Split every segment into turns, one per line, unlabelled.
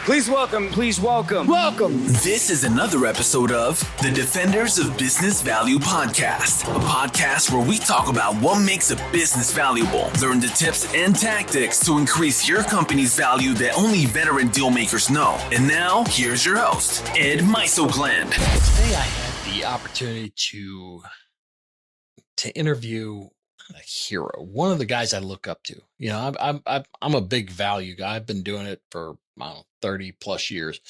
Welcome.
This is another episode of the Defenders of Business Value podcast, a podcast where we talk about what makes a business valuable, learn the tips and tactics to increase your company's value that only veteran deal makers know. And now, here's your host, Ed Mysogland.
Today I had the opportunity to interview a hero, one of the guys I look up to. You know, I'm a big value guy. I've been doing it for 30 plus years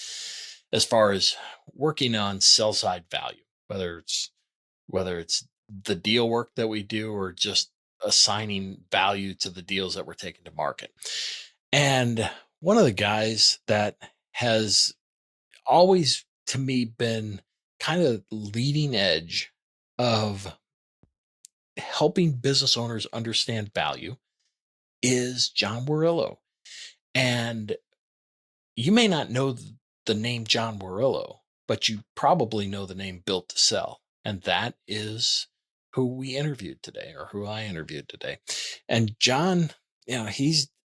as far as working on sell side value, whether it's the deal work that we do or just assigning value to the deals that we're taking to market. And one of the guys that has always to me been kind of leading edge of helping business owners understand value is John Warrillow. And you may not know the name John Warrillow, but you probably know the name Built to Sell. And that is who we interviewed today, or who I interviewed today. And John, you know,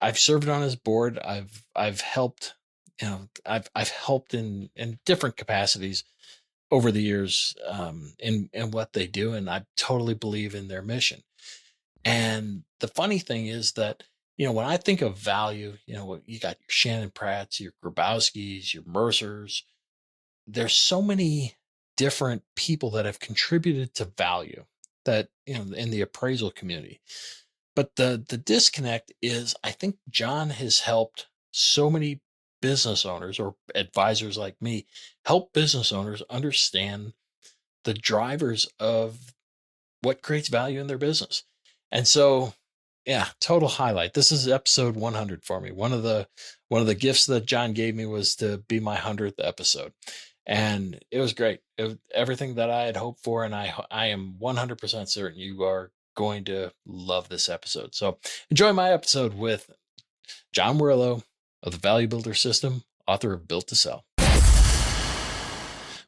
I've served on his board. I've helped, you know, I've helped in different capacities over the years in what they do. And I totally believe in their mission. And the funny thing is that, you know, when I think of value, you know, you got your Shannon Pratts, your Grabowskis, your Mercers. There's so many different people that have contributed to value that, you know, in the appraisal community. But the disconnect is, I think John has helped so many business owners or advisors like me help business owners understand the drivers of what creates value in their business. And so, yeah, total highlight. This is episode 100 for me. One of the gifts that John gave me was to be my 100th episode. And it was great. It was everything that I had hoped for. And I am 100% certain you are going to love this episode. So enjoy my episode with John Warrillow of the Value Builder System, author of Built to Sell.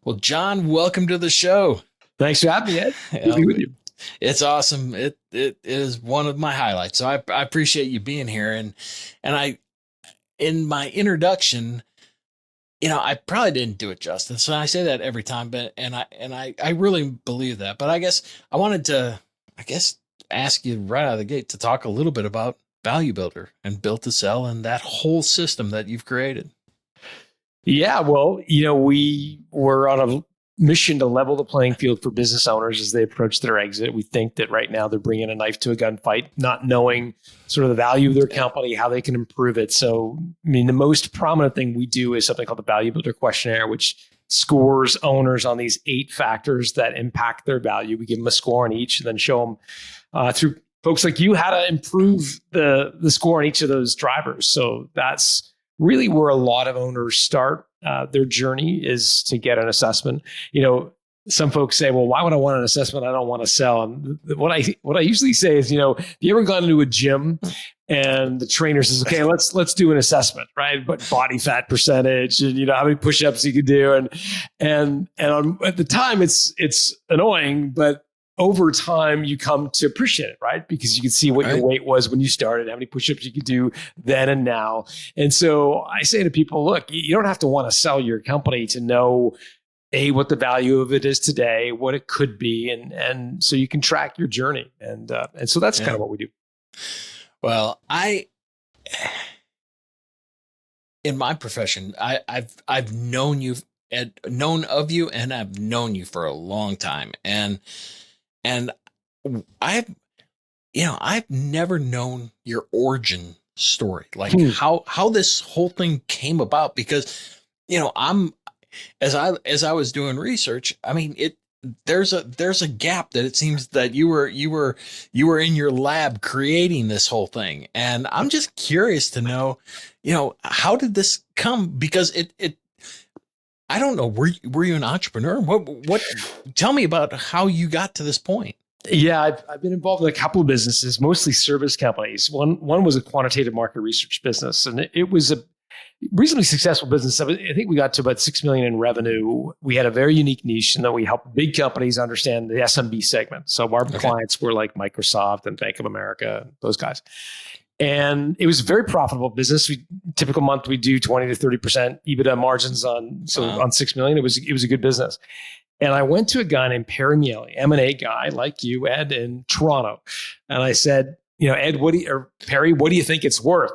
Well, John, welcome to the show.
Thanks for having me, Ed. Good to be with you.
It's awesome. It is one of my highlights. So I appreciate you being here. And I, in my introduction, you know, I probably didn't do it justice. So I say that every time, but I really believe that. But I guess I wanted to, ask you right out of the gate to talk a little bit about Value Builder and Built to Sell and that whole system that you've created.
Yeah, well, you know, we were on a mission to level the playing field for business owners as they approach their exit. We think that right now they're bringing a knife to a gunfight, not knowing sort of the value of their company, how they can improve it. So, I mean, the most prominent thing we do is something called the Value Builder Questionnaire, which scores owners on these 8 factors that impact their value. We give them a score on each and then show them through folks like you how to improve the score on each of those drivers. So that's really where a lot of owners start their journey, is to get an assessment. You know, some folks say, well, why would I want an assessment? I don't want to sell. And what I usually say is, you know, have you ever gone into a gym and the trainer says, okay, let's do an assessment, right? But body fat percentage and, you know, how many push-ups you can do. And at the time it's annoying, but over time, you come to appreciate it, right? Because you can see what your weight was when you started, how many push-ups you could do then and now. And so I say to people, look, you don't have to want to sell your company to know, what the value of it is today, what it could be, and so you can track your journey. And so that's kind of what we do.
Well, in my profession, I've known you, known of you, and I've known you for a long time, and I've never known your origin story, like how this whole thing came about, because, you know, as I was doing research, I mean, there's a gap that it seems that you were in your lab creating this whole thing. And I'm just curious to know, you know, how did this come? Because I don't know. Were you an entrepreneur? What? Tell me about how you got to this point.
Yeah, I've been involved in a couple of businesses, mostly service companies. One was a quantitative market research business, and it was a reasonably successful business. I think we got to about $6 million in revenue. We had a very unique niche in that we helped big companies understand the SMB segment. So our clients were like Microsoft and Bank of America, those guys. And it was a very profitable business. Typical month, we do 20 to 30% EBITDA margins on 6 million. It was a good business. And I went to a guy named Perry Miele, M&A guy like you, Ed, in Toronto. And I said, Ed, Perry, what do you think it's worth?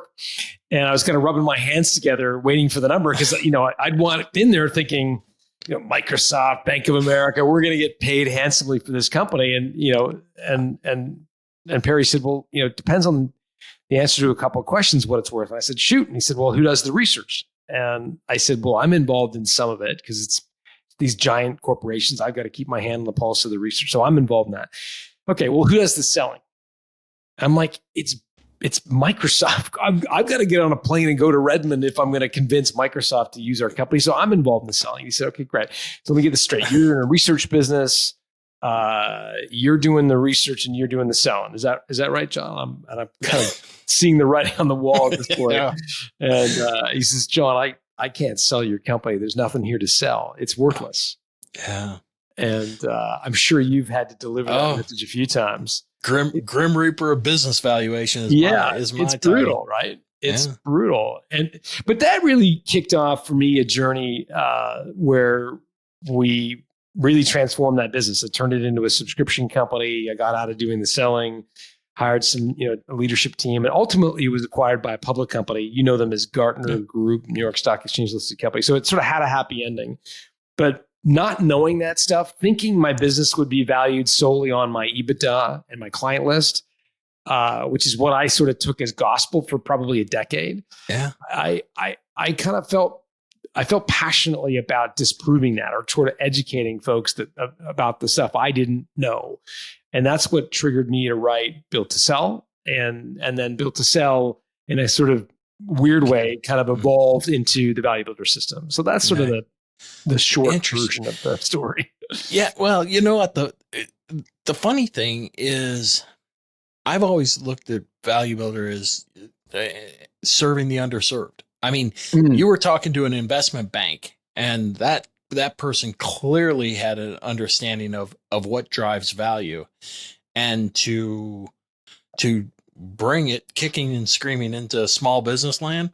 And I was kind of rubbing my hands together, waiting for the number because, I'd want in there thinking, Microsoft, Bank of America, we're going to get paid handsomely for this company. And, and Perry said, well, it depends on the answer to a couple of questions, what it's worth. And I said, shoot. And he said, well, who does the research? And I said, well, I'm involved in some of it because it's these giant corporations. I've got to keep my hand on the pulse of the research. So I'm involved in that. Okay, well, who does the selling? I'm like, it's Microsoft. I've got to get on a plane and go to Redmond if I'm going to convince Microsoft to use our company. So I'm involved in the selling. He said, okay, great. So let me get this straight. You're in a research business. You're doing the research and you're doing the selling. Is that right, John? I'm kind of seeing the writing on the wall at this point. Yeah. And he says, John, I can't sell your company. There's nothing here to sell. It's worthless.
Yeah.
And I'm sure you've had to deliver that message a few times.
Grim Reaper of business valuation is my
it's
title.
brutal, right? It's brutal. But that really kicked off for me a journey where we really transformed that business. It turned it into a subscription company. I got out of doing the selling, hired some, a leadership team, and ultimately it was acquired by a public company. You know them as Gartner Group, New York Stock Exchange listed company. So it sort of had a happy ending. But not knowing that stuff, thinking my business would be valued solely on my EBITDA and my client list, which is what I sort of took as gospel for probably a decade.
Yeah,
I kind of felt passionately about disproving that, or sort of educating folks about the stuff I didn't know, and that's what triggered me to write Built to Sell, and then Built to Sell in a sort of weird way kind of evolved into the Value Builder system. So that's sort of the short version of the story.
Yeah. Well, you know what? The funny thing is I've always looked at Value Builder as serving the underserved. I mean, you were talking to an investment bank, and that person clearly had an understanding of what drives value, and to bring it kicking and screaming into small business land,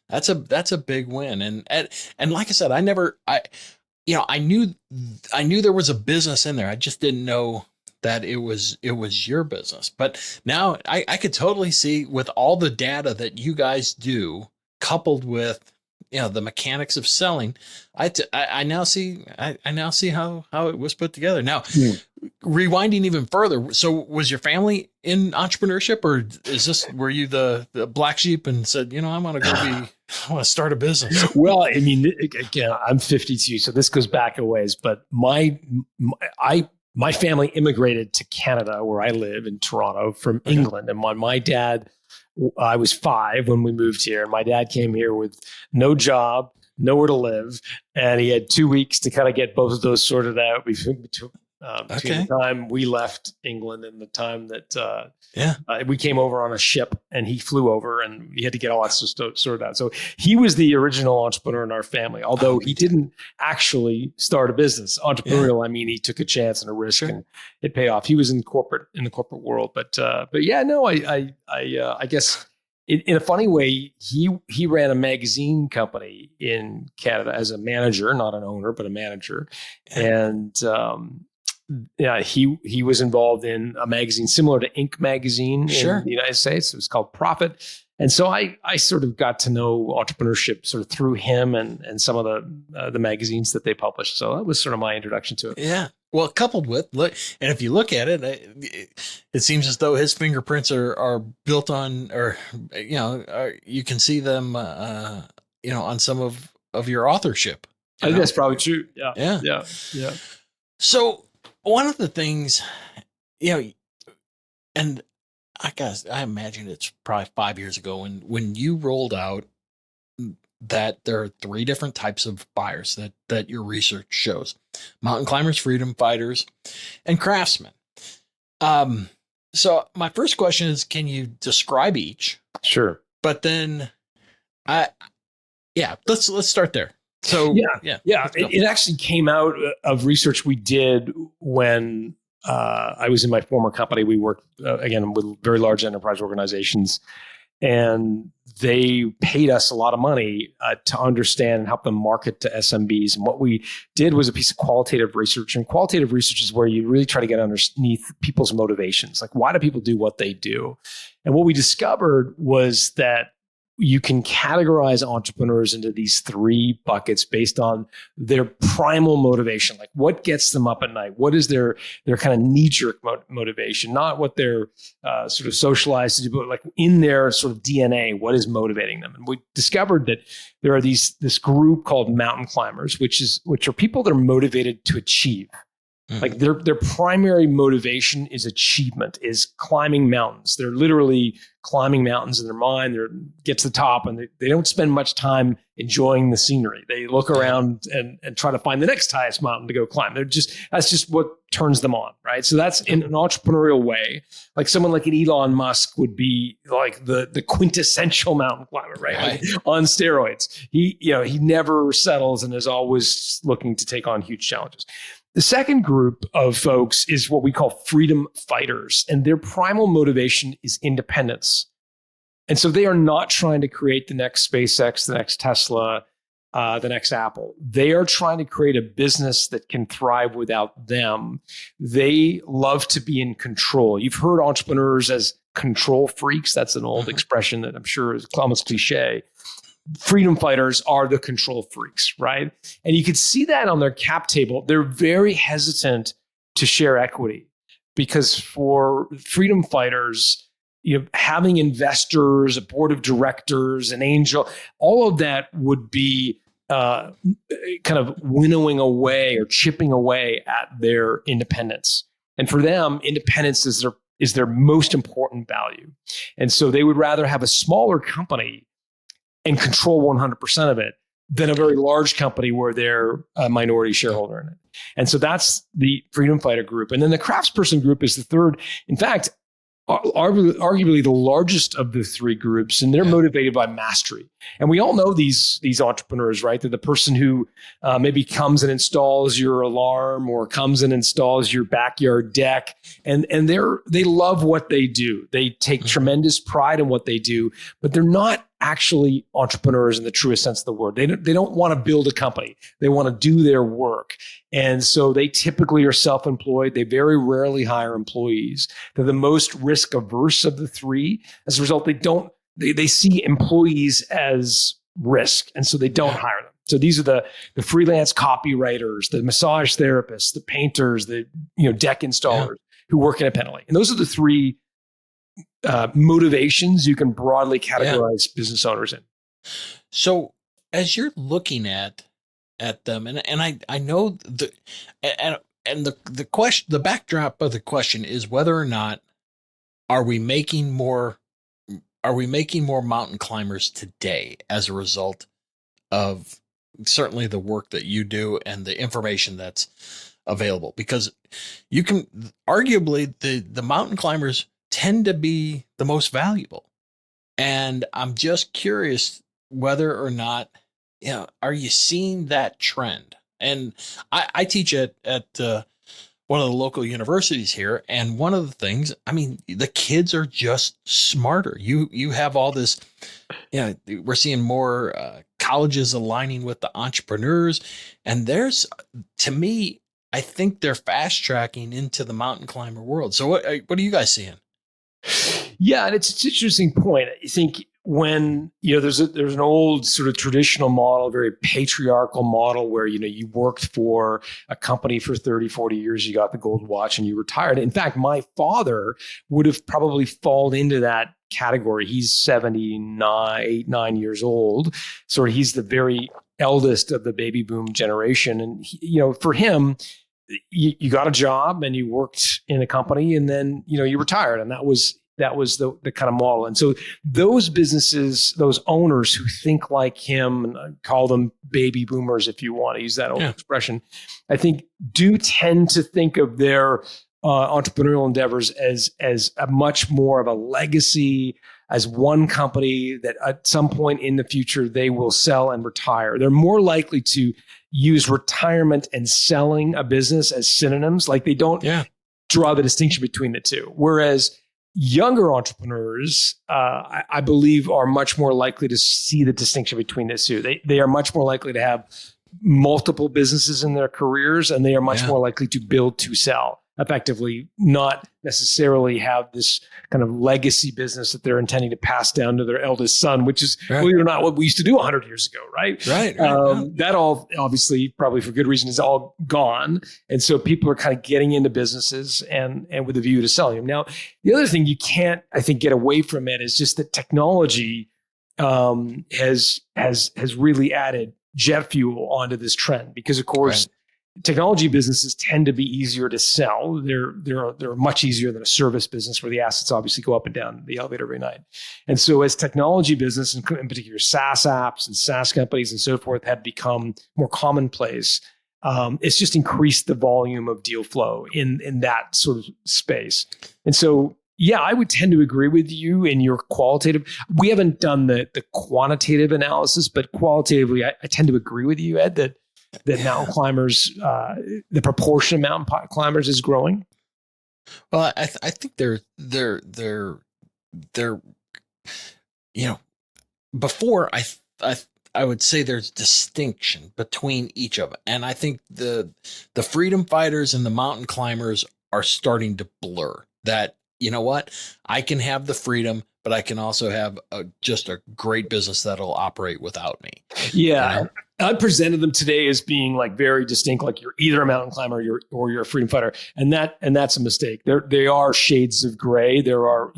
that's a big win. And like I said, I knew there was a business in there. I just didn't know that it was your business. But now I could totally see, with all the data that you guys do, coupled with the mechanics of selling, I now see how it was put together. Now, rewinding even further, so was your family in entrepreneurship, or were you the black sheep and said, I want to start a business?
Well, I mean, again, I'm 52, so this goes back a ways, but my family immigrated to Canada, where I live in Toronto, from England. And my dad, I was 5 when we moved here. And my dad came here with no job, nowhere to live. And he had 2 weeks to kind of get both of those sorted out between the time we left England and the time that we came over on a ship, and he flew over, and we had to get all that stuff sorted out. So he was the original entrepreneur in our family, although he didn't actually start a business. Entrepreneurial, I mean, he took a chance and a risk, and it paid off. He was in the corporate world, but yeah, no, I guess in a funny way, he ran a magazine company in Canada as a manager, not an owner, but a manager, and he was involved in a magazine similar to Inc. magazine in the United States. It was called Profit. And so I sort of got to know entrepreneurship sort of through him and some of the magazines that they published. So that was sort of my introduction to it.
Yeah. Well, coupled with, and if you look at it, it seems as though his fingerprints are built on, or, you can see them, on some of your authorship.
I think that's probably true. Yeah.
So one of the things, and I imagine it's probably 5 years ago when you rolled out that there are 3 different types of buyers that your research shows: mountain climbers, freedom fighters, and craftsmen. So my first question is, can you describe each?
Sure.
But then let's start there. So it actually came out of research we did when I was in my former company. We worked again with very large enterprise organizations,
And they paid us a lot of money to understand and help them market to SMBs. And what we did was a piece of qualitative research. And qualitative research is where you really try to get underneath people's motivations. Like, why do people do what they do? And what we discovered was that you can categorize entrepreneurs into these three buckets based on their primal motivation. Like, what gets them up at night? What is their kind of knee-jerk motivation? Not what they're sort of socialized to do, but like in their sort of DNA, what is motivating them? And we discovered that there are this group called mountain climbers, which are people that are motivated to achieve. Like their primary motivation is achievement, is climbing mountains. They're literally climbing mountains in their mind. They get to the top and they don't spend much time enjoying the scenery. They look around and try to find the next highest mountain to go climb. That's just what turns them on, right? So that's in an entrepreneurial way. Like someone like an Elon Musk would be like the quintessential mountain climber, right? Like on steroids. He never settles and is always looking to take on huge challenges. The second group of folks is what we call freedom fighters, and their primal motivation is independence. And so they are not trying to create the next SpaceX, the next Tesla, the next Apple. They are trying to create a business that can thrive without them. They love to be in control. You've heard entrepreneurs as control freaks. That's an old expression that I'm sure is almost cliche. Freedom fighters are the control freaks, right? And you could see that on their cap table. They're very hesitant to share equity because for freedom fighters, having investors, a board of directors, an angel, all of that would be kind of winnowing away or chipping away at their independence. And for them, independence is their most important value. And so they would rather have a smaller company and control 100% of it than a very large company where they're a minority shareholder in it. And so that's the freedom fighter group. And then the craftsperson group is the third. In fact, arguably the largest of the three groups, and they're motivated by mastery. And we all know these entrepreneurs, right? They're the person who maybe comes and installs your alarm or comes and installs your backyard deck, and they love what they do. They take tremendous pride in what they do, but they're not actually entrepreneurs in the truest sense of the word. They don't want to build a company. They want to do their work. And so they typically are self-employed. They very rarely hire employees. They're the most risk averse of the three. As a result, they see employees as risk. And so they don't hire them. So these are the freelance copywriters, the massage therapists, the painters, the deck installers who work independently. And those are the three motivations you can broadly categorize business owners in.
So as you're looking at them, and I know the question, the backdrop of the question is whether or not are we making more mountain climbers today as a result of certainly the work that you do and the information that's available, because you can arguably the mountain climbers tend to be the most valuable. And I'm just curious whether or not, are you seeing that trend? And I teach at one of the local universities here. And one of the things, the kids are just smarter. You have all this, we're seeing more colleges aligning with the entrepreneurs. And to me, I think they're fast tracking into the mountain climber world. So what are you guys seeing?
Yeah, and it's an interesting point. I think when there's an old sort of traditional model, very patriarchal model where you worked for a company for 30, 40 years, you got the gold watch and you retired. In fact, my father would have probably fallen into that category. He's 9 years old. So he's the very eldest of the baby boom generation. And for him, you got a job and you worked in a company and then, you retired. And that was the kind of model. And so those businesses, those owners who think like him, and I call them baby boomers, if you want to use that old expression, I think do tend to think of their entrepreneurial endeavors as a much more of a legacy, as one company that at some point in the future, they will sell and retire. They're more likely to use retirement and selling a business as synonyms. Like they don't draw the distinction between the two. Whereas younger entrepreneurs, I believe, are much more likely to see the distinction between the two. They are much more likely to have multiple businesses in their careers, and they are much more likely to build to sell effectively, not necessarily have this kind of legacy business that they're intending to pass down to their eldest son, which is, believe it or not, what we used to do 100 years ago, right?
Right.
That all, obviously, probably for good reason, is all gone. And so people are kind of getting into businesses and with a view to selling them. Now, the other thing you can't, I think, get away from it is just that technology has really added jet fuel onto this trend, because of course, technology businesses tend to be easier to sell. They're much easier than a service business where the assets obviously go up and down the elevator every night. And so as technology business, in particular SaaS apps and SaaS companies and so forth, have become more commonplace, it's just increased the volume of deal flow in that sort of space. And so, yeah, I would tend to agree with you in your qualitative. We haven't done the quantitative analysis, but qualitatively, I tend to agree with you, Ed, that mountain climbers, the proportion of mountain climbers is growing.
Well, I think they're before I would say there's distinction between each of them, and I think the freedom fighters and the mountain climbers are starting to blur. That, you know what, I can have the freedom, but I can also have just a great business that'll operate without me.
Yeah. You know? I presented them today as being like very distinct, like you're either a mountain climber or you're a freedom fighter. And that's a mistake. They are shades of gray. There are,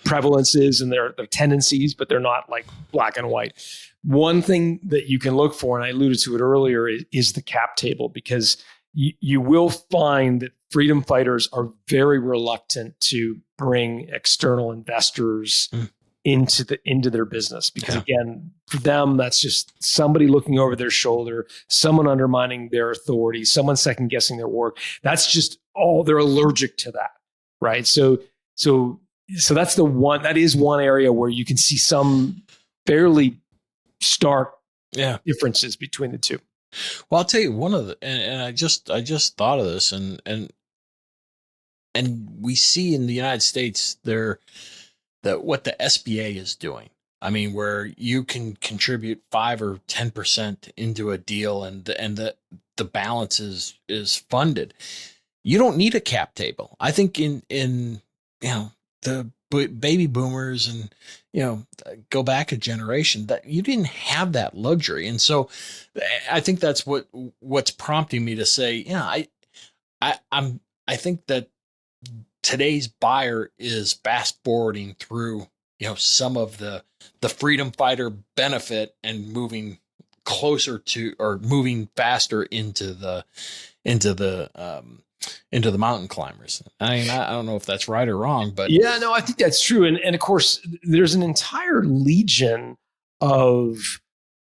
prevalences and there are tendencies, but they're not like black and white. One thing that you can look for, and I alluded to it earlier, is the cap table, because you will find that freedom fighters are very reluctant to bring external investors into their business, because again, for them, that's just somebody looking over their shoulder, someone undermining their authority, someone second guessing their work. That's just all, they're allergic to that, right? So that's that is one area where you can see some fairly stark differences between the two.
Well, I'll tell you one of the, and I just thought of this, and we see in the United States what the SBA is doing. I mean, where you can contribute 5 or 10% into a deal, and the balance is funded. You don't need a cap table. I think in the baby boomers and go back a generation, that you didn't have that luxury. And so I think that's what's prompting me to say, I think that today's buyer is fast forwarding through some of the freedom fighter benefit and moving closer to, or moving faster into the mountain climbers. I mean, I don't know if that's right or wrong, but
yeah, no, I think that's true. And of course, there's an entire legion of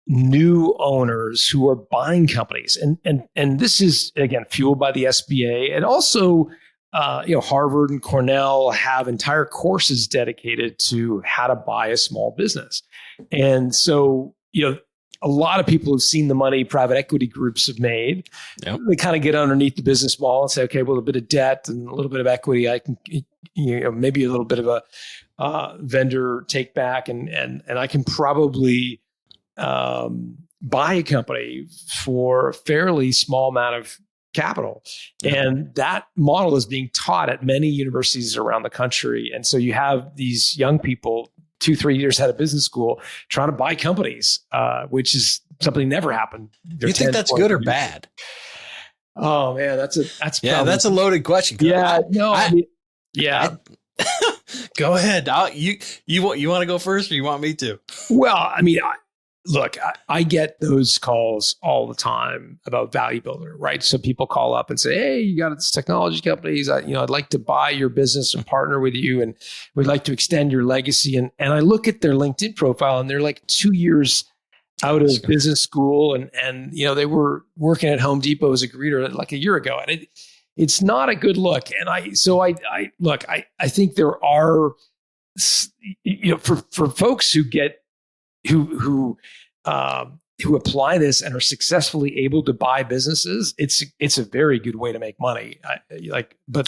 new owners who are buying companies, and this is again fueled by the SBA, and also Harvard and Cornell have entire courses dedicated to how to buy a small business, and so a lot of people have seen the money private equity groups have made. Yep. They kind of get underneath the business model and say, okay, well, a bit of debt and a little bit of equity, I can, maybe a little bit of a vendor take back, and I can probably buy a company for a fairly small amount of capital. And that model is being taught at many universities around the country. And so you have these young people 2-3 years out of business school trying to buy companies, which is something never happened.
You think that's good or bad?
Oh man, that's
a loaded question.
Yeah,
Go ahead. You want to go first, or you want me to?
Well, I mean, look, I get those calls all the time about Value Builder, right? So people call up and say, hey, you got this technology companies. I'd like to buy your business and partner with you, and we'd like to extend your legacy. And I look at their LinkedIn profile, and they're like 2 years out of business school. And they were working at Home Depot as a greeter like a year ago. And it's not a good look. And I think there are, for folks who who apply this and are successfully able to buy businesses, it's a very good way to make money.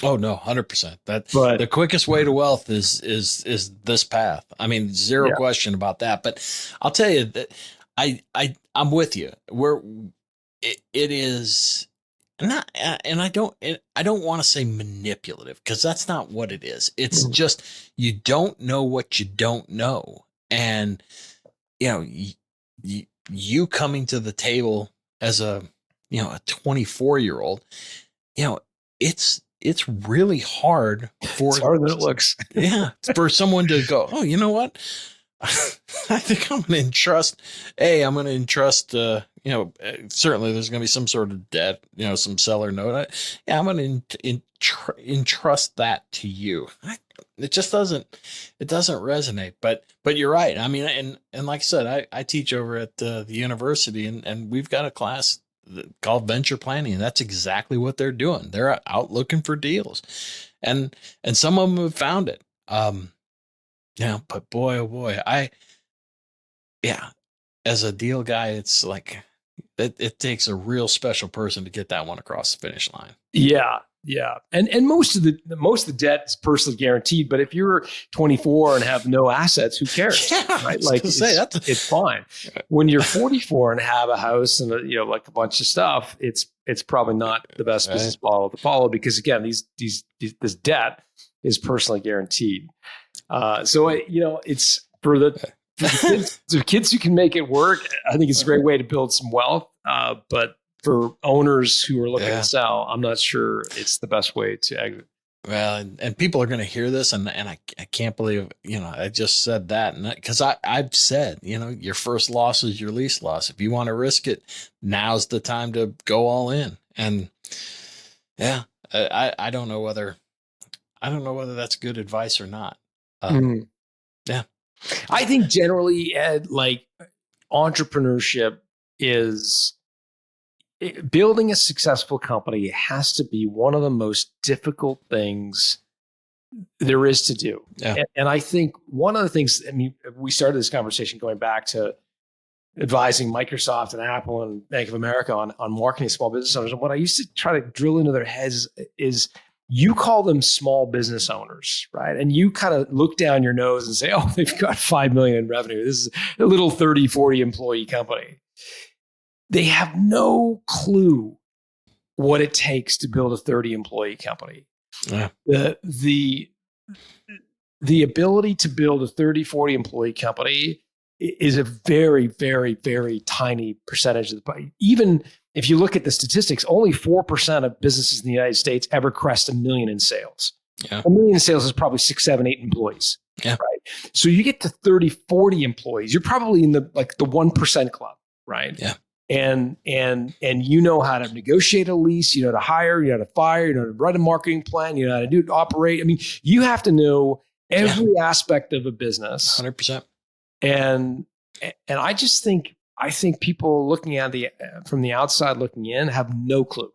Oh no, 100%. But the quickest way to wealth is this path. I mean, zero question about that. But I'll tell you that I'm with you. It is not, and I don't want to say manipulative, because that's not what it is. It's just, you don't know what you don't know. And, you coming to the table as a 24-year-old, it's really hard
it's harder than it looks.
Yeah. For someone to go, oh, you know what? I think I'm going to entrust, certainly there's going to be some sort of debt, some seller note. I'm going to entrust that to you. It just doesn't resonate, but you're right. I mean, and like I said, I teach over at the university, and we've got a class called venture planning, and that's exactly what they're doing. They're out looking for deals, and some of them have found it. But boy, oh boy, as a deal guy, it's like it takes a real special person to get that one across the finish line.
Yeah. Yeah. And most of the debt is personally guaranteed, but if you're 24 and have no assets, who cares? Right? Like it's fine. When you're 44 and have a house and a bunch of stuff, it's probably not the best business model to follow, because again, this debt is personally guaranteed. So it's for the kids who can make it work. I think it's a great way to build some wealth. But for owners who are looking to sell, I'm not sure it's the best way to exit.
Well, and people are going to hear this, and I can't believe, I just said that, and because I've said, your first loss is your least loss. If you want to risk it, now's the time to go all in. And I don't know whether that's good advice or not. Yeah.
I think generally, Ed, like entrepreneurship is building a successful company has to be one of the most difficult things there is to do. Yeah. And I think one of the things, we started this conversation going back to advising Microsoft and Apple and Bank of America on marketing small business owners. And what I used to try to drill into their heads is you call them small business owners, right? And you kind of look down your nose and say, oh, they've got 5 million in revenue. This is a little 30, 40 employee company. They have no clue what it takes to build a 30 employee company. Yeah. The ability to build a 30, 40 employee company is a very, very, very tiny percentage of the pie. Even if you look at the statistics, only 4% of businesses in the United States ever crest 1 million in sales. Yeah. 1 million in sales is probably 6, 7, 8 employees. Yeah. Right. So you get to 30, 40 employees, you're probably in the 1% club, right? Yeah. And you know how to negotiate a lease, you know how to hire, you know how to fire, you know how to write a marketing plan, you know how to operate. I mean, you have to know every aspect of a business.
100%.
And I just think people looking at from the outside looking in have no clue.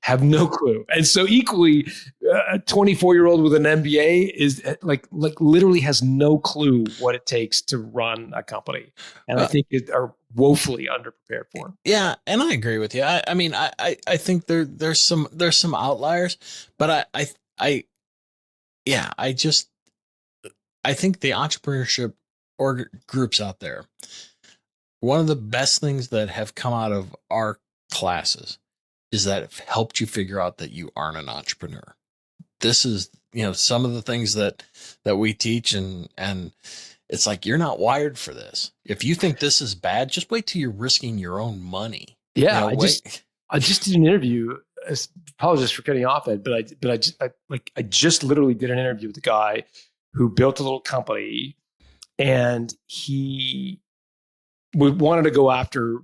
And so equally, a 24-year-old with an MBA is like literally has no clue what it takes to run a company. And I think are woefully underprepared for it. Yeah.
And I agree with you. I think there's some outliers, but I think the entrepreneurship groups out there, one of the best things that have come out of our classes is that it helped you figure out that you aren't an entrepreneur. This is, some of the things that we teach, and it's like, you're not wired for this. If you think this is bad, just wait till you're risking your own money.
Yeah. I just did an interview. I apologize for cutting off, Ed, but I just literally did an interview with a guy who built a little company, and he wanted to go after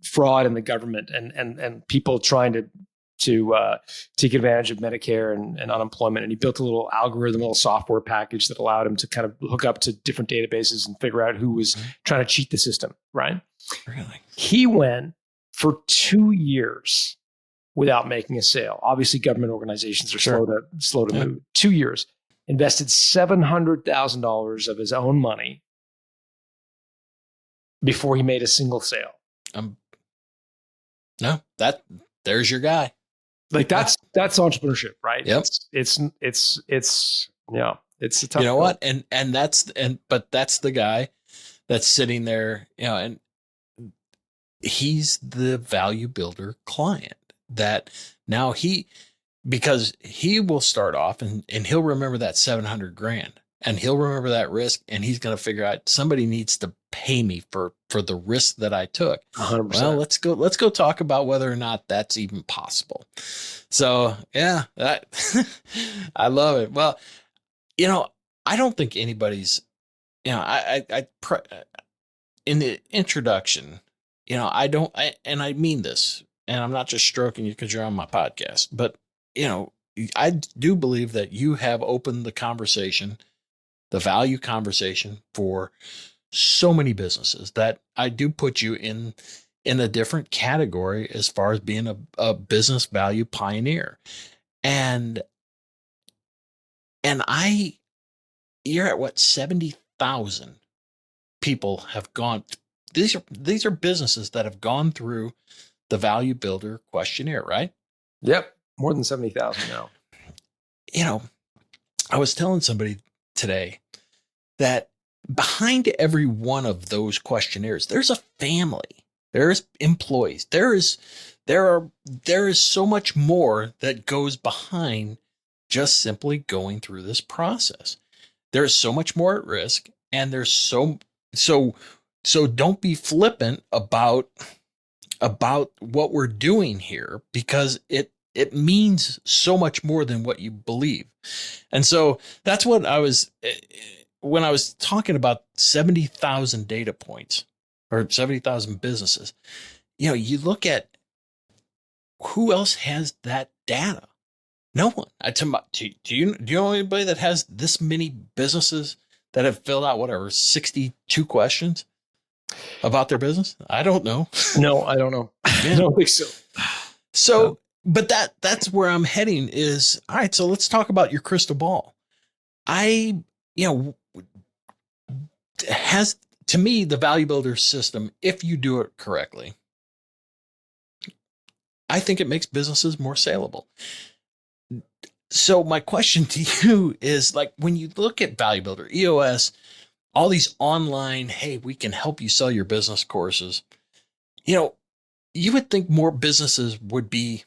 fraud in the government and people trying to take advantage of Medicare and unemployment. And he built a little algorithm, a little software package that allowed him to kind of hook up to different databases and figure out who was trying to cheat the system, right?
Really?
He went for 2 years without making a sale. Obviously, government organizations are slow to move. 2 years. Invested $700,000 of his own money before he made a single sale.
No, there's your guy.
Like that's entrepreneurship, right?
Yep.
It's yeah, it's a tough.
You know what? But that's the guy that's sitting there, and he's the value builder client that now because he will start off and he'll remember that 700 grand and he'll remember that risk, and he's going to figure out somebody needs to pay me for the risk that I took.
100%.
Well, let's go talk about whether or not that's even possible. So yeah, I love it. Well, I don't think anybody's, in the introduction, and I mean this, and I'm not just stroking you because you're on my podcast, but I do believe that you have opened the conversation, the value conversation, for so many businesses that I do put you in a different category as far as being a business value pioneer. And you're at what, 70,000 people have gone. These are businesses that have gone through the Value Builder questionnaire, right?
Yep. More than 70,000 now.
I was telling somebody today that behind every one of those questionnaires, there's a family, there's employees, there is so much more that goes behind just simply going through this process. There's so much more at risk, and there's so don't be flippant about what we're doing here, because it means so much more than what you believe. And so that's what when I was talking about 70,000 data points or 70,000 businesses, you look at who else has that data. No one. Do you know anybody that has this many businesses that have filled out 62 questions about their business? I don't know.
No, I don't know. I don't think so.
So, but that's where I'm heading is, all right, so let's talk about your crystal ball. To me, the Value Builder system, if you do it correctly, I think it makes businesses more saleable. So my question to you is, like, when you look at Value Builder, EOS, all these online, hey, we can help you sell your business courses, you would think more businesses would be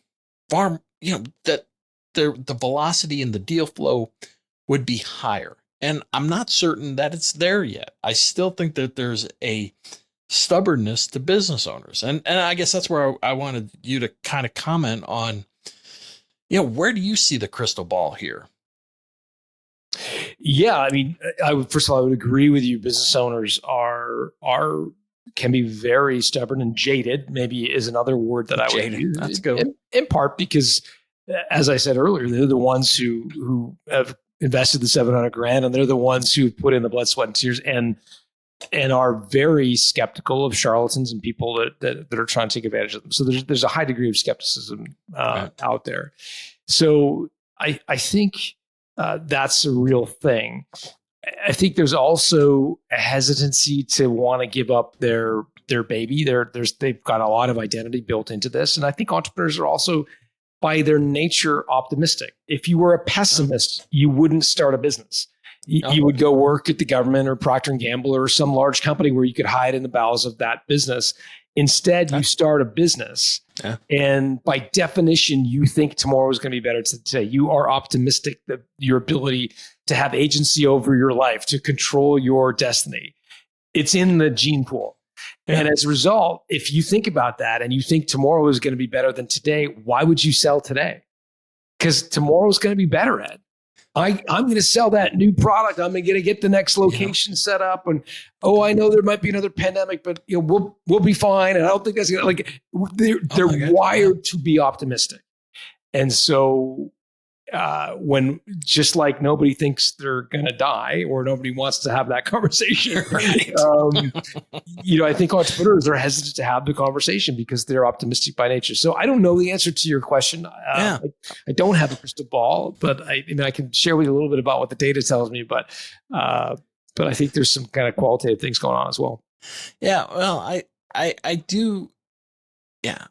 far, that the velocity and the deal flow would be higher. And I'm not certain that it's there yet. I still think that there's a stubbornness to business owners. And I guess that's where I wanted you to kind of comment on, where do you see the crystal ball here?
Yeah, I mean, first of all, I would agree with you. Business owners can be very stubborn and jaded. Maybe is another word that I would use.
That's good.
In part because, as I said earlier, they're the ones who have invested the 700 grand, and they're the ones who put in the blood, sweat, and tears, and are very skeptical of charlatans and people that are trying to take advantage of them. So there's a high degree of skepticism out there. So I think that's a real thing. I think there's also a hesitancy to want to give up their baby. They've got a lot of identity built into this, and I think entrepreneurs are also, by their nature, optimistic. If you were a pessimist, you wouldn't start a business. You would go work at the government or Procter & Gamble or some large company where you could hide in the bowels of that business. Instead, you start a business. Yeah. And by definition, you think tomorrow is going to be better than today. You are optimistic that your ability to have agency over your life, to control your destiny, it's in the gene pool. Yeah. And as a result, if you think about that and you think tomorrow is going to be better than today, why would you sell today? Because tomorrow is going to be better, Ed. I'm going to sell that new product. I'm going to get the next location set up. And, I know there might be another pandemic, but we'll be fine. And I don't think that's going to, they're wired to be optimistic. And so when, just like nobody thinks they're going to die or nobody wants to have that conversation, right? I think entrepreneurs are hesitant to have the conversation because they're optimistic by nature. So I don't know the answer to your question. I don't have a crystal ball, but I can share with you a little bit about what the data tells me, but I think there's some kind of qualitative things going on as well.
Yeah. Well, I do Yeah,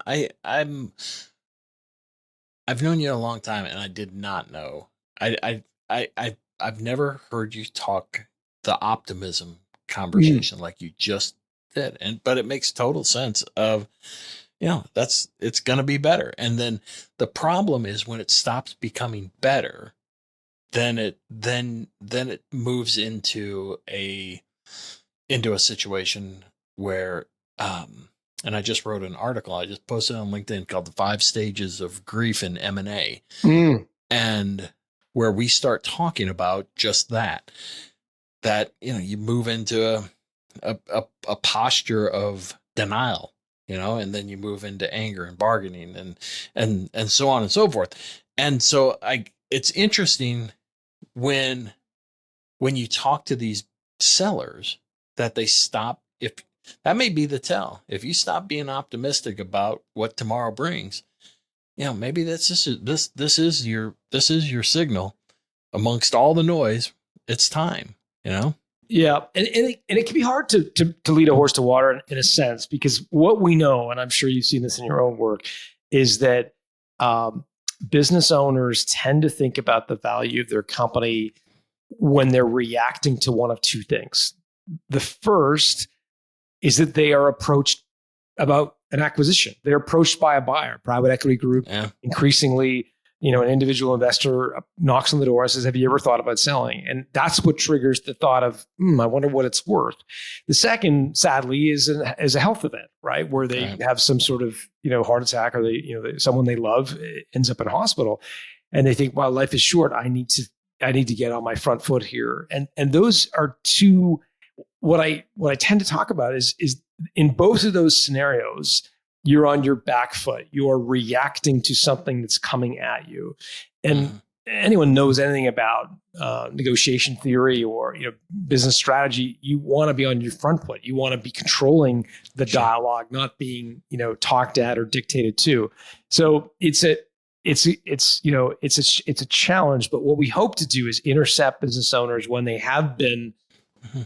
I've known you a long time, and I did not know. I've never heard you talk the optimism
Mm.
conversation like you just did, but it makes total sense of, it's going to be better. And then the problem is when it stops becoming better, then it moves into a situation where, and I just wrote an article I just posted on LinkedIn called "The 5 Stages of Grief in M&A,"
Mm.
and where we start talking about just that you move into a posture of denial, and then you move into anger and bargaining and so on and so forth. And so it's interesting when you talk to these sellers that they stop. If that may be the tell, if you stop being optimistic about what tomorrow brings, maybe this is your signal amongst all the noise. It's time.
Yeah, and it can be hard to lead a horse to water in a sense, because what we know, and I'm sure you've seen this in your own work, is that business owners tend to think about the value of their company when they're reacting to one of two things. The first is that they are approached about an acquisition. They're approached by a buyer, private equity group.
Yeah.
Increasingly, an individual investor knocks on the door and says, "Have you ever thought about selling?" And that's what triggers the thought of, I wonder what it's worth. The second, sadly, is a health event, right? Where they have some sort of, heart attack, or someone they love ends up in hospital, and they think, "Wow, life is short. I need to get on my front foot here." And those are two. What I tend to talk about is in both of those scenarios, you're on your back foot. You're reacting to something that's coming at you. And anyone knows anything about negotiation theory or business strategy, you want to be on your front foot. You want to be controlling the dialogue, not being talked at or dictated to. So it's a challenge. But what we hope to do is intercept business owners when they have been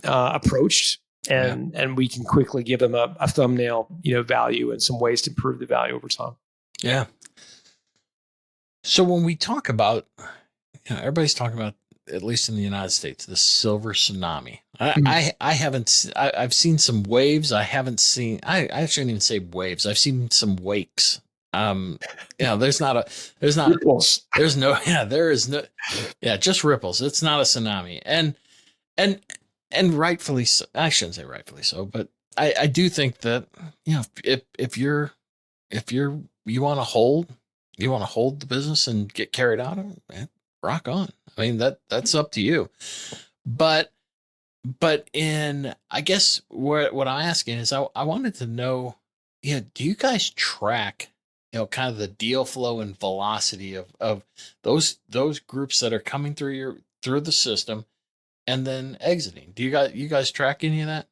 approached, and we can quickly give them a thumbnail, value, and some ways to improve the value over time.
Yeah. So when we talk about, everybody's talking about, at least in the United States, the silver tsunami. I've seen some waves. I shouldn't even say waves. I've seen some wakes. There's not
ripples.
There's no, there is no, just ripples. It's not a tsunami. And rightfully so. I shouldn't say rightfully so, but I do think that, if you want to hold the business and get carried out, rock on. I mean, that's up to you. But I guess what I'm asking is, I wanted to know, do you guys track, kind of the deal flow and velocity of those groups that are coming through the system and then exiting? Do you guys track any of that?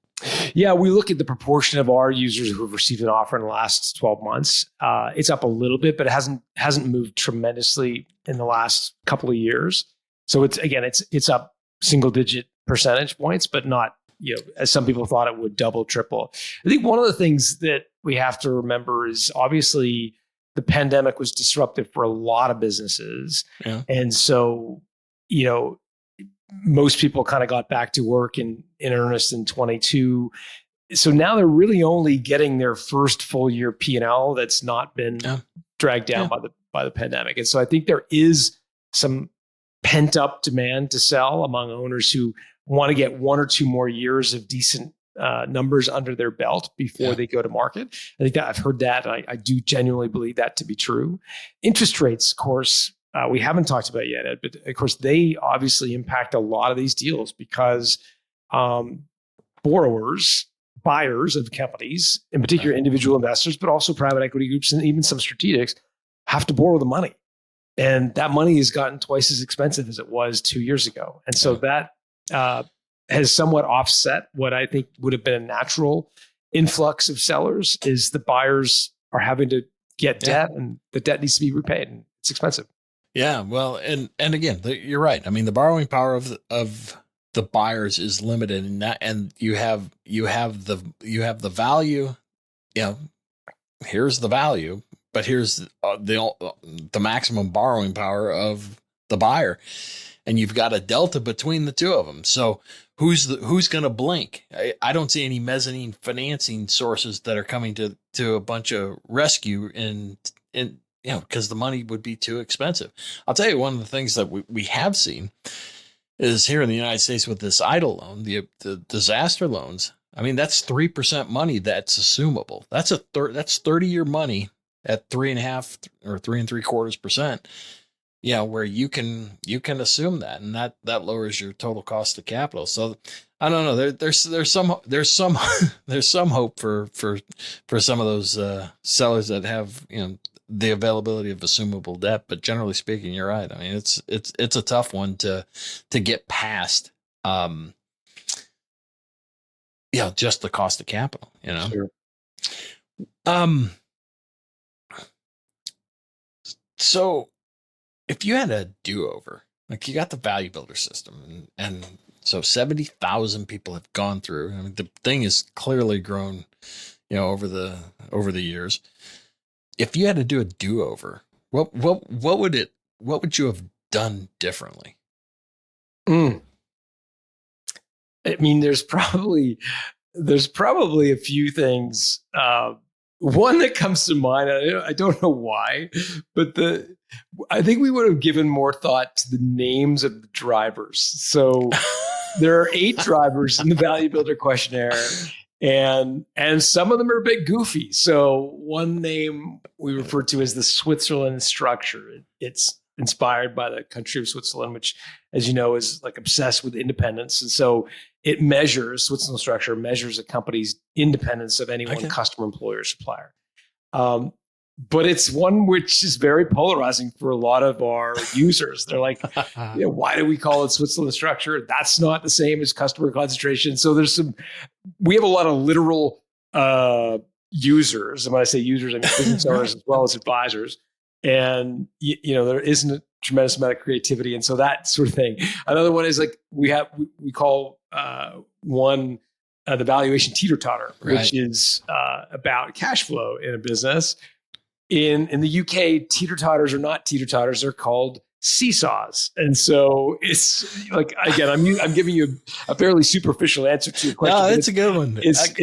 Yeah, we look at the proportion of our users who have received an offer in the last 12 months. It's up a little bit, but it hasn't moved tremendously in the last couple of years. So it's up single digit percentage points, but not, as some people thought it would, double, triple. I think one of the things that we have to remember is, obviously, the pandemic was disruptive for a lot of businesses.
Yeah.
And so, most people kind of got back to work in earnest in 22. So now they're really only getting their first full year P&L that's not been dragged down by the pandemic. And so I think there is some pent up demand to sell among owners who want to get 1 or 2 more years of decent numbers under their belt before they go to market. I think that I've heard that. And I do genuinely believe that to be true. Interest rates, of course, we haven't talked about yet, Ed, but of course they obviously impact a lot of these deals, because buyers of companies, in particular individual investors, but also private equity groups and even some strategics, have to borrow the money. And that money has gotten twice as expensive as it was 2 years ago. And so that has somewhat offset what I think would have been a natural influx of sellers, is the buyers are having to get debt, and the debt needs to be repaid, and it's expensive.
Yeah, well, and again, you're right. I mean, the borrowing power of the buyers is limited, and you have the value, here's the value, but here's the maximum borrowing power of the buyer. And you've got a delta between the two of them. So who's going to blink? I don't see any mezzanine financing sources that are coming to a bunch of rescue in because the money would be too expensive. I'll tell you, one of the things that we have seen is here in the United States with this EIDL loan, the disaster loans. I mean, that's 3% money that's assumable. That's 30-year money at 3.5 or 3.75%. Where you can assume that, and that lowers your total cost of capital. So I don't know. There's some hope for some of those sellers that have the availability of assumable debt. But generally speaking, you're right. I mean, it's a tough one to get past. Just the cost of capital.
Sure.
So if you had a do-over, like you got the value builder system, and so 70,000 people have gone through. I mean, the thing has clearly grown, over the years. If you had to do a do-over, what would you have done differently?
I mean, there's probably a few things. One that comes to mind, I don't know why, but I think we would have given more thought to the names of the drivers. So there are 8 drivers in the Value Builder questionnaire, and some of them are a bit goofy. So one name we refer to as the Switzerland structure. It's inspired by the country of Switzerland, which, as you know, is like obsessed with independence. And so Switzerland structure measures a company's independence of any one customer, employer, supplier. But it's one which is very polarizing for a lot of our users. They're like, why do we call it Switzerland structure? That's not the same as customer concentration. So we have a lot of literal users. And when I say users, I mean business owners as well as advisors. And, there isn't a tremendous amount of creativity. And so that sort of thing. Another one is like, we call one the valuation teeter-totter,
right,
which is about cash flow in a business. In the UK, teeter-totters are not teeter-totters. They're called seesaws. And so it's like, again, I'm giving you a fairly superficial answer to your question.
No, it's a good one.
Like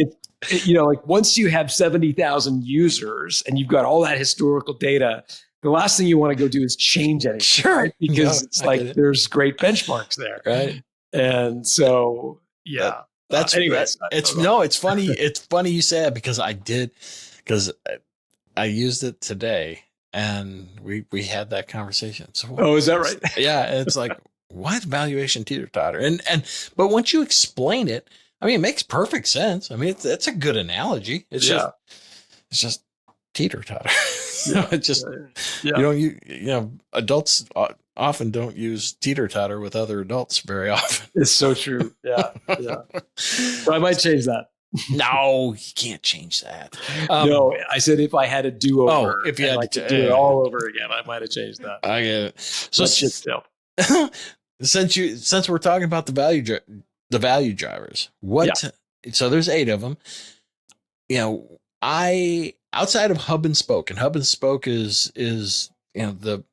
once you have 70,000 users and you've got all that historical data, the last thing you want to go do is change anything.
Sure.
Right? Because there's great benchmarks there.
Right.
And so, yeah.
That's
anyways.
It's funny. It's funny you say that because I used it today and we had that conversation. So,
is that right?
Yeah. It's like, why the valuation teeter-totter? But once you explain it, I mean, it makes perfect sense. I mean, it's a good analogy. It's just teeter-totter. Adults often don't use teeter-totter with other adults very often.
It's so true. Yeah. So I might change that.
No, you can't change that.
No, I said if I had a do-over,
if you had
to do it all over again, I might have changed that.
I get it. So
still,
since we're talking about the value drivers, so there's 8 of them. Outside of hub and spoke, and hub and spoke is the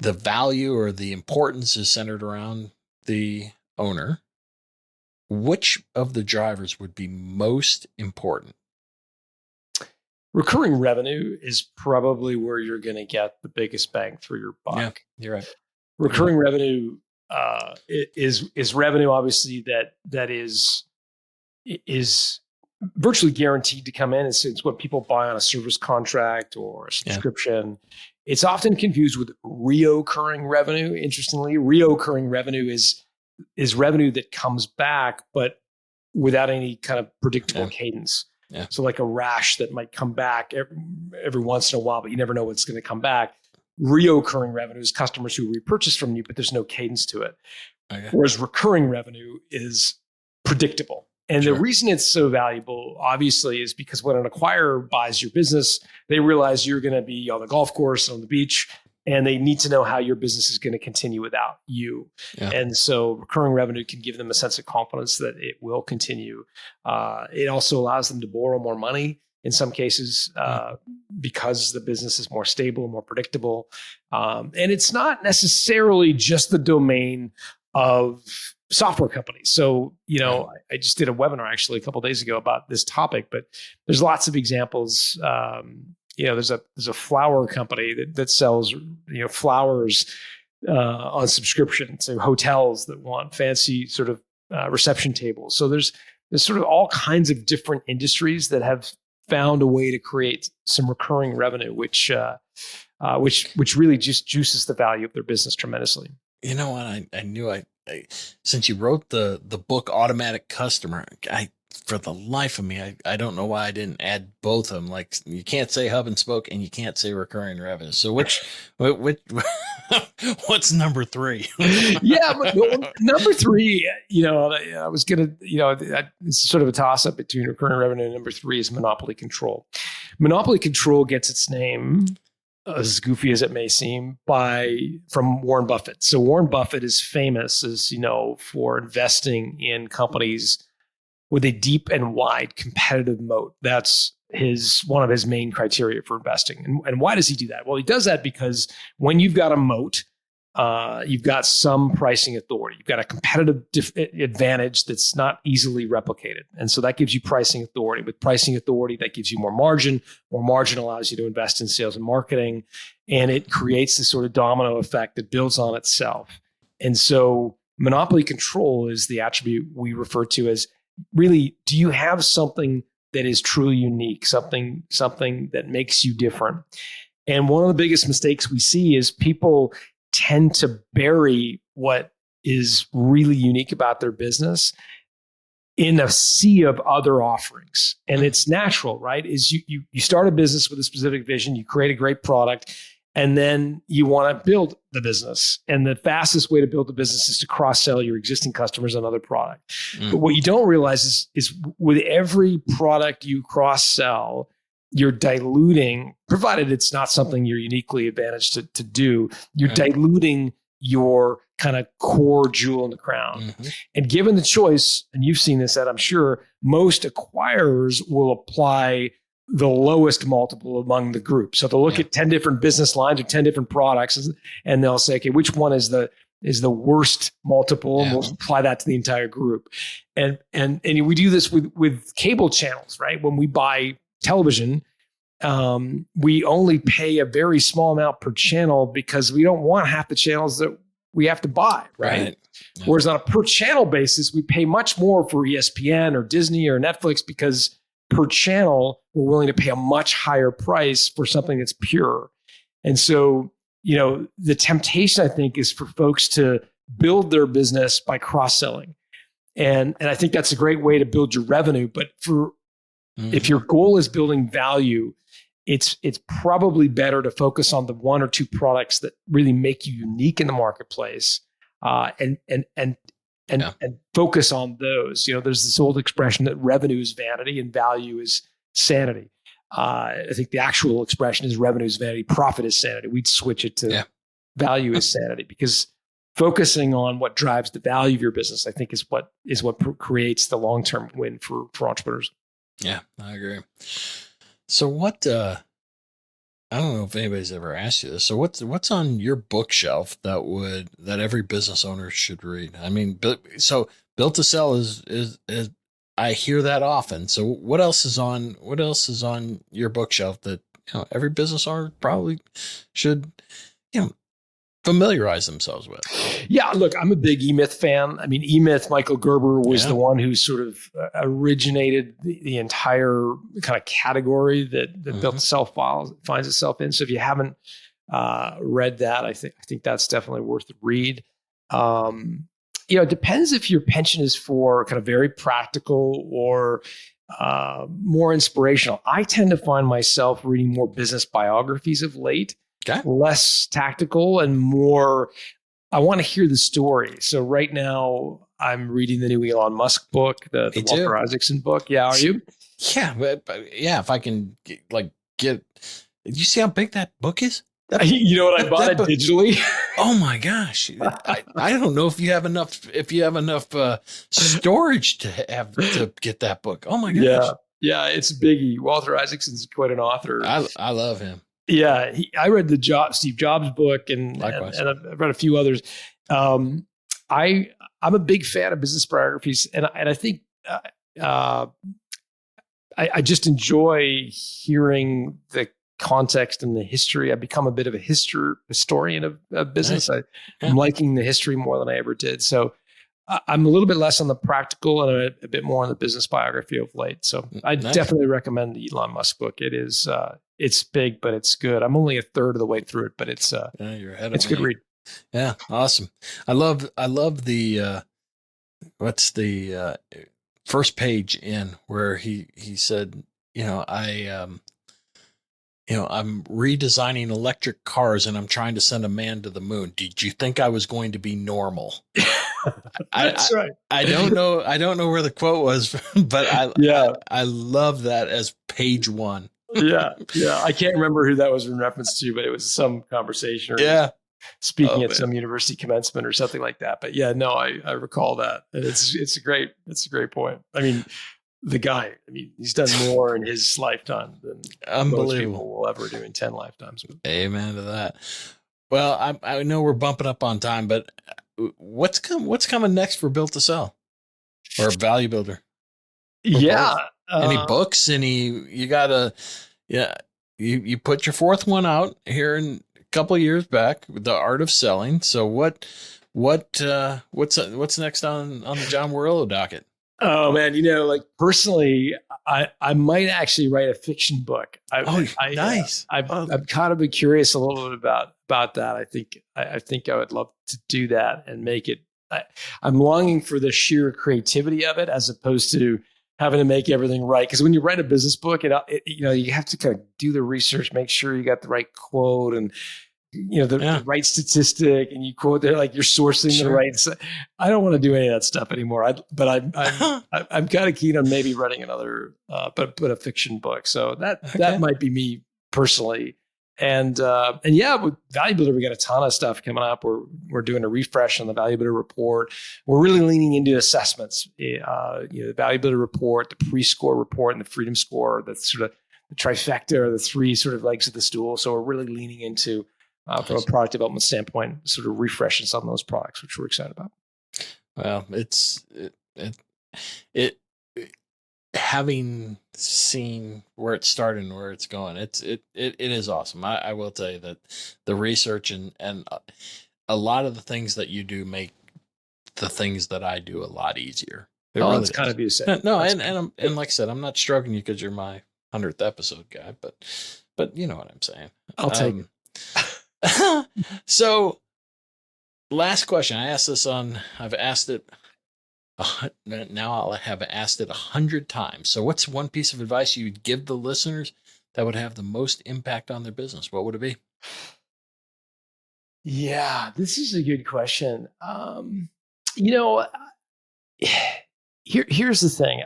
value or the importance is centered around the owner. Which of the drivers would be most important?
Recurring revenue is probably where you're going to get the biggest bang for your buck.
Yeah, you're right.
Recurring revenue is revenue, obviously, that is virtually guaranteed to come in. It's what people buy on a service contract or a subscription. Yeah. It's often confused with reoccurring revenue. Interestingly, reoccurring revenue is revenue that comes back, but without any kind of predictable cadence.
Yeah.
So like a rash that might come back every once in a while, but you never know what's going to come back. Reoccurring revenue is customers who repurchase from you, but there's no cadence to it.
Okay.
Whereas recurring revenue is predictable. And the reason it's so valuable, obviously, is because when an acquirer buys your business, they realize you're going to be on the golf course, on the beach, and they need to know how your business is going to continue without you. Yeah. And so recurring revenue can give them a sense of confidence that it will continue. It also allows them to borrow more money in some cases, because the business is more stable, more predictable. And it's not necessarily just the domain of software companies. So, I just did a webinar actually a couple of days ago about this topic, but there's lots of examples. There's a flower company that sells, flowers on subscription to hotels that want fancy sort of reception tables. So there's sort of all kinds of different industries that have found a way to create some recurring revenue, which really just juices the value of their business tremendously.
You know what? I knew since you wrote the book Automatic Customer, for the life of me, I don't know why I didn't add both of them. Like, you can't say hub and spoke and you can't say recurring revenue. So which what's number 3?
Yeah, but number 3, I was going to, it's sort of a toss up between recurring revenue and number 3 is monopoly control. Monopoly control gets its name, as goofy as it may seem, from Warren Buffett. So Warren Buffett is famous, as for investing in companies with a deep and wide competitive moat. That's one of his main criteria for investing. And why does he do that? Well, he does that because when you've got a moat, you've got some pricing authority. You've got a competitive advantage that's not easily replicated. And so that gives you pricing authority. With pricing authority, that gives you more margin. More margin allows you to invest in sales and marketing. And it creates this sort of domino effect that builds on itself. And so monopoly control is the attribute we refer to as, really, do you have something that is truly unique, something that makes you different? And one of the biggest mistakes we see is people tend to bury what is really unique about their business in a sea of other offerings. And it's natural, right? Is you start a business with a specific vision, you create a great product, and then you want to build the business. And the fastest way to build the business is to cross-sell your existing customers another product. But what you don't realize is with every product you cross-sell, you're diluting, provided it's not something you're uniquely advantaged to do, you're diluting your kind of core jewel in the crown. And given the choice, and you've seen this, Ed, I'm sure, most acquirers will apply the lowest multiple among the group. So they'll look at 10 different business lines or 10 different products, and they'll say, okay, which one is the worst multiple? And we'll apply that to the entire group. And we do this with cable channels, right? When we buy television, we only pay a very small amount per channel because we don't want half the channels that we have to buy, right? Yeah. Whereas on a per channel basis, we pay much more for ESPN or Disney or Netflix because per channel, we're willing to pay a much higher price for something that's pure. And so, the temptation, I think, is for folks to build their business by cross-selling. And I think that's a great way to build your revenue. But if your goal is building value, it's probably better to focus on the 1 or 2 products that really make you unique in the marketplace, and focus on those. There's this old expression that revenue is vanity and value is sanity. I think the actual expression is revenue is vanity, profit is sanity. We'd switch it to value is sanity, because focusing on what drives the value of your business, I think, is what creates the long-term win for entrepreneurs.
Yeah, I agree. So what, I don't know if anybody's ever asked you this. So what's on your bookshelf that every business owner should read? I mean, so Built to Sell is I hear that often. So what else is on your bookshelf that every business owner probably should familiarize themselves with?
Yeah, look, I'm a big E-Myth fan. I mean, E-Myth, Michael Gerber was the one who sort of originated the entire kind of category that Built to Sell finds itself in. So if you haven't read that, I think that's definitely worth the read. It depends if your penchant is for kind of very practical or more inspirational. I tend to find myself reading more business biographies of late. Okay. Less tactical and more, I want to hear the story. So right now I'm reading the new Elon Musk book, the Walter Isaacson book. Yeah, are you?
Yeah, but if I can get, did you see how big that book is?
You know what? I bought it digitally.
Oh my gosh. I don't know if you have enough storage to get that book. Oh my gosh.
Yeah. Yeah, it's biggie. Walter Isaacson's quite an author.
I love him.
Yeah, I read the Steve Jobs book, and I've read a few others. I'm a big fan of business biographies, and I think I just enjoy hearing the context and the history. I've become a bit of a historian of business.
Nice.
I'm liking the history more than I ever did. So I'm a little bit less on the practical and a bit more on the business biography of late. So I definitely recommend the Elon Musk book. It is, it's big, but it's good. I'm only a third of the way through it, but it's
you're ahead of
it's a good read.
Yeah. Awesome. I love the, what's the first page in where he said, I'm redesigning electric cars and I'm trying to send a man to the moon. Did you think I was going to be normal?
That's right.
I don't know where the quote was, but I love that as page one.
Yeah. I can't remember who that was in reference to, but it was some conversation or speaking at some university commencement or something like that. But yeah, no, I recall that. And it's a great point. I mean, the guy, he's done more in his lifetime than most people will ever do in 10 lifetimes.
Amen to that. Well, I know we're bumping up on time, but what's coming next for Built to Sell or Value Builder? Any books? You put your fourth one out here in a couple of years back, The Art of Selling. So what's next on the John Warrillow docket?
Oh man, personally, I might actually write a fiction book.
Nice.
I've kind of been curious a little bit about that. I think I would love to do that and make it. I'm longing for the sheer creativity of it, as opposed to having to make everything right. Because when you write a business book, you have to kind of do the research, make sure you got the right quote and the right statistic, and you quote there like you're sourcing the right. I don't want to do any of that stuff anymore. I'm kind of keen on maybe writing another, but a fiction book. So that might be me personally. And with Value Builder, we got a ton of stuff coming up. We're doing a refresh on the Value Builder report. We're really leaning into assessments. The Value Builder report, the pre-score report, and the Freedom Score. That's sort of the trifecta, or the three sort of legs of the stool. So we're really leaning into. From a product development standpoint, sort of refreshing some of those products, which we're excited about.
Well, it having seen where it started and where it's going, it is awesome. I will tell you that the research and a lot of the things that you do make the things that I do a lot easier.
It's kind of you say.
No, and like I said, I'm not stroking you because you're my 100th episode guy, but you know what I'm saying.
I'll take it.
So last question. I've asked it. Now I'll have asked it 100 times. So what's one piece of advice you'd give the listeners that would have the most impact on their business? What would it be?
Yeah, this is a good question. Here's the thing.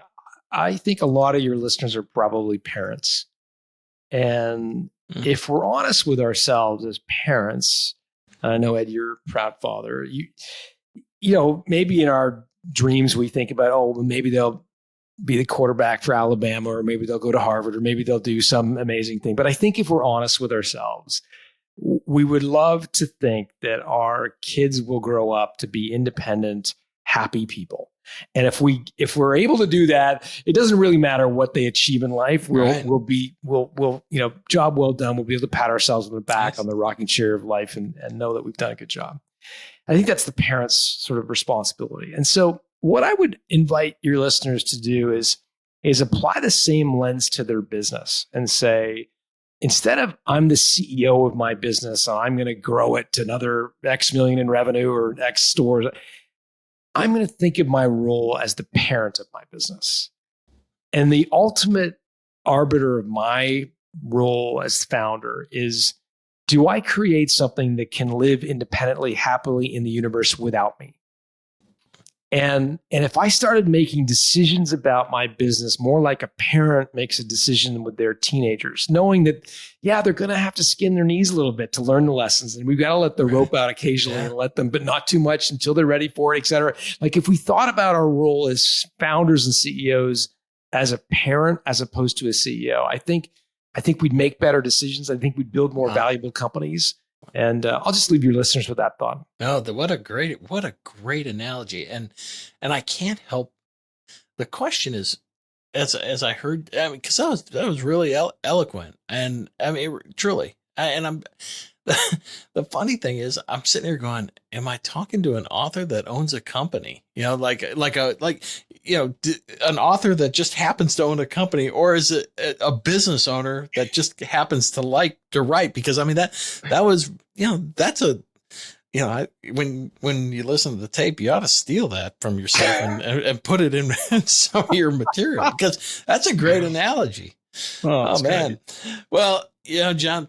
I think a lot of your listeners are probably parents. And if we're honest with ourselves as parents, and I know, Ed, you're a proud father, maybe in our dreams we think about, maybe they'll be the quarterback for Alabama, or maybe they'll go to Harvard, or maybe they'll do some amazing thing. But I think if we're honest with ourselves, we would love to think that our kids will grow up to be independent, happy people. And if we're able to do that, it doesn't really matter what they achieve in life. We'll job well done. We'll be able to pat ourselves on the back on the rocking chair of life and know that we've done a good job. I think that's the parents' sort of responsibility. And so what I would invite your listeners to do is apply the same lens to their business and say, instead of I'm the CEO of my business, and I'm going to grow it to another X million in revenue or X stores, I'm going to think of my role as the parent of my business. And the ultimate arbiter of my role as founder is, do I create something that can live independently, happily in the universe without me? And if I started making decisions about my business more like a parent makes a decision with their teenagers, knowing that, they're going to have to skin their knees a little bit to learn the lessons. And we've got to let the rope out occasionally and let them, but not too much until they're ready for it, et cetera. Like if we thought about our role as founders and CEOs as a parent as opposed to a CEO. I think we'd make better decisions. I think we'd build more valuable companies. And I'll just leave your listeners with that thought.
No, what a great analogy. And I can't help. The question is, as I heard, because that was really eloquent, and I mean truly. And I'm the funny thing is, I'm sitting here going, "Am I talking to an author that owns a company? You know, like an author that just happens to own a company, or is it a business owner that just happens to like to write?" Because I mean that was, that's a, when you listen to the tape, you ought to steal that from yourself and put it in some of your material, because that's a great analogy. Oh man. Great. Well, John,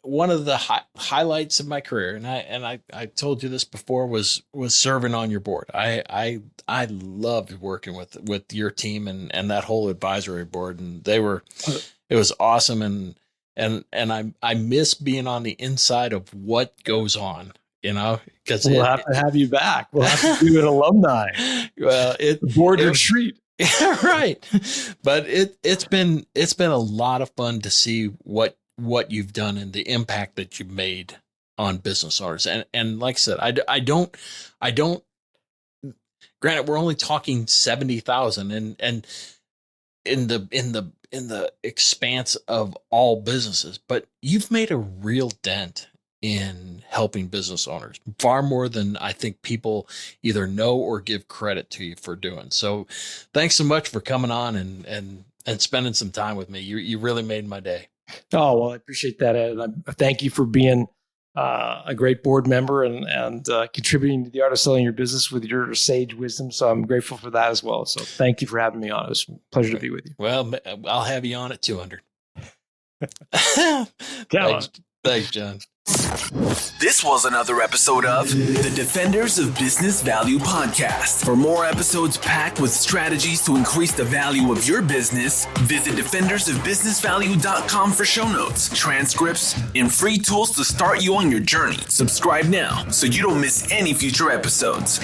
one of the highlights of my career, and I told you this before, was serving on your board. I loved working with your team and that whole advisory board, and it was awesome. And I miss being on the inside of what goes on, because
we'll have to have you back. We'll have to do an alumni.
Well,
board retreat.
Yeah, right. But it's been a lot of fun to see what you've done and the impact that you've made on business owners. And like I said, I don't, granted, we're only talking 70,000 and in the expanse of all businesses, but you've made a real dent in helping business owners, far more than I think people either know or give credit to you for doing. So thanks so much for coming on and spending some time with me. You really made my day.
Oh, well, I appreciate that, Ed. I thank you for being a great board member and contributing to the art of selling your business with your sage wisdom. So I'm grateful for that as well. So thank you for having me on. It was a pleasure to be with you.
Well, I'll have you on at 200. Thanks, John.
This was another episode of the Defenders of Business Value podcast. For more episodes packed with strategies to increase the value of your business, visit defendersofbusinessvalue.com for show notes, transcripts, and free tools to start you on your journey. Subscribe now so you don't miss any future episodes.